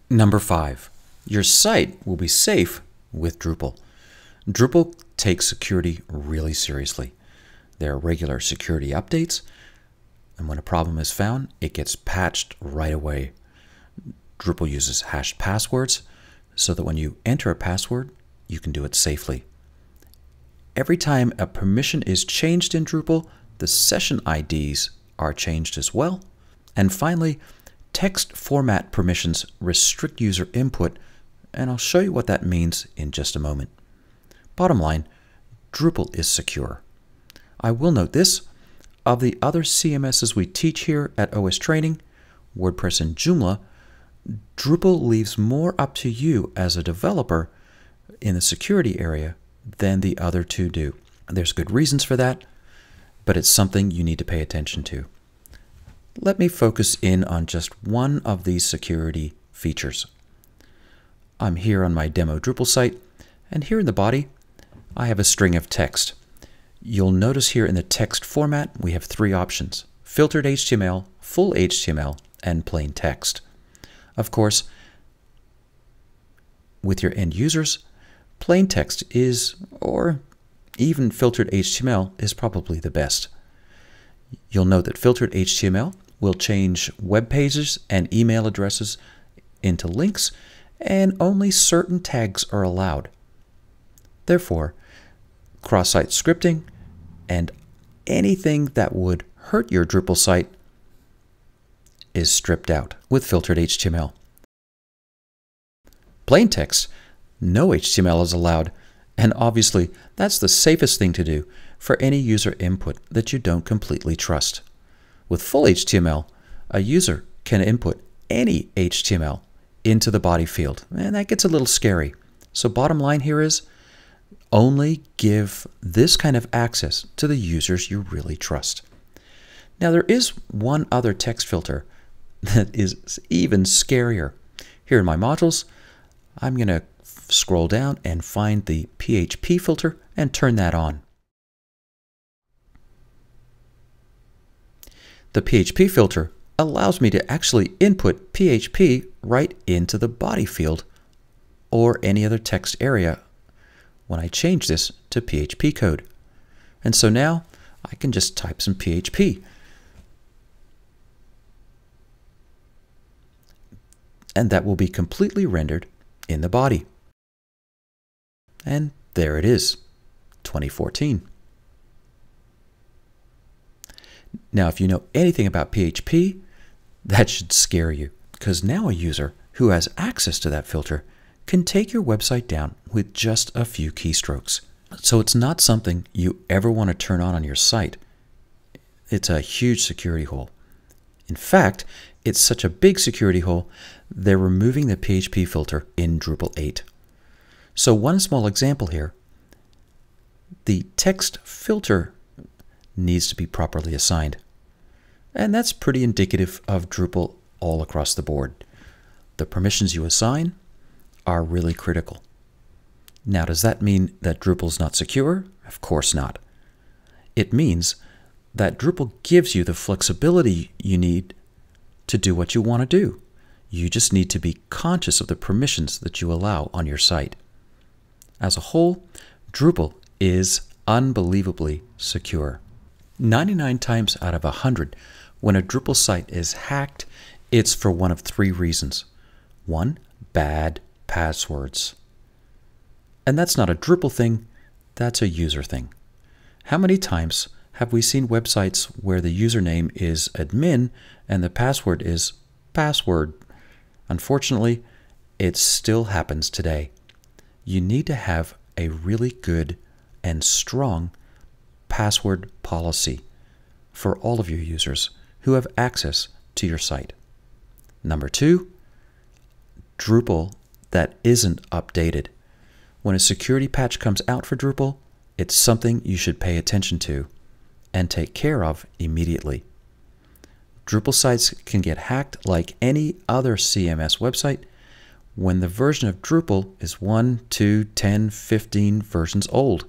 Number 5, your site will be safe with Drupal. Drupal takes security really seriously. There are regular security updates, and when a problem is found, it gets patched right away. Drupal uses hashed passwords so that when you enter a password, you can do it safely. Every time a permission is changed in Drupal, the session IDs are changed as well. And finally, text format permissions restrict user input, and I'll show you what that means in just a moment. Bottom line, Drupal is secure. I will note this, of the other CMSs we teach here at OS Training, WordPress and Joomla, Drupal leaves more up to you as a developer in the security area than the other two do. There's good reasons for that, but it's something you need to pay attention to. Let me focus in on just one of these security features. I'm here on my demo Drupal site, and here in the body, I have a string of text. You'll notice here in the text format, we have 3 options: filtered HTML, full HTML, and plain text. Of course, with your end users, plain text is, or even filtered HTML is probably the best. You'll note that filtered HTML will change web pages and email addresses into links, and only certain tags are allowed. Therefore, cross-site scripting and anything that would hurt your Drupal site is stripped out with filtered HTML. Plain text, no HTML is allowed, and obviously that's the safest thing to do for any user input that you don't completely trust. With full HTML, a user can input any HTML into the body field, and that gets a little scary. So bottom line here is, only give this kind of access to the users you really trust. Now there is one other text filter that is even scarier. Here in my modules, I'm going to scroll down and find the PHP filter and turn that on. The PHP filter allows me to actually input PHP right into the body field or any other text area when I change this to PHP code. And so now I can just type some PHP. And that will be completely rendered in the body. And there it is, 2014. Now, if you know anything about PHP, that should scare you, because now a user who has access to that filter can take your website down with just a few keystrokes. So it's not something you ever want to turn on your site. It's a huge security hole. In fact, it's such a big security hole, they're removing the PHP filter in Drupal 8. So one small example here, the text filter needs to be properly assigned. And that's pretty indicative of Drupal all across the board. The permissions you assign are really critical. Now, does that mean that Drupal's not secure? Of course not. It means that Drupal gives you the flexibility you need to do what you want to do. You just need to be conscious of the permissions that you allow on your site. As a whole, Drupal is unbelievably secure. 99 times out of 100, when a Drupal site is hacked, it's for one of 3 reasons. 1, bad passwords. And that's not a Drupal thing, that's a user thing. How many times have we seen websites where the username is admin and the password is password? Unfortunately, it still happens today. You need to have a really good and strong password policy for all of your users who have access to your site. Number 2, Drupal that isn't updated. When a security patch comes out for Drupal, it's something you should pay attention to and take care of immediately. Drupal sites can get hacked like any other CMS website when the version of Drupal is 1, 2, 10, 15 versions old.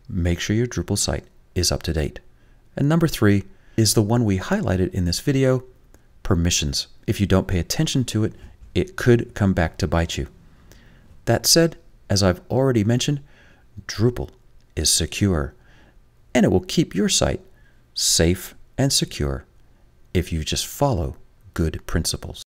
Make sure your Drupal site is up to date. And number 3 is the one we highlighted in this video, permissions. If you don't pay attention to it, it could come back to bite you. That said, as I've already mentioned, Drupal is secure, and it will keep your site safe and secure if you just follow good principles.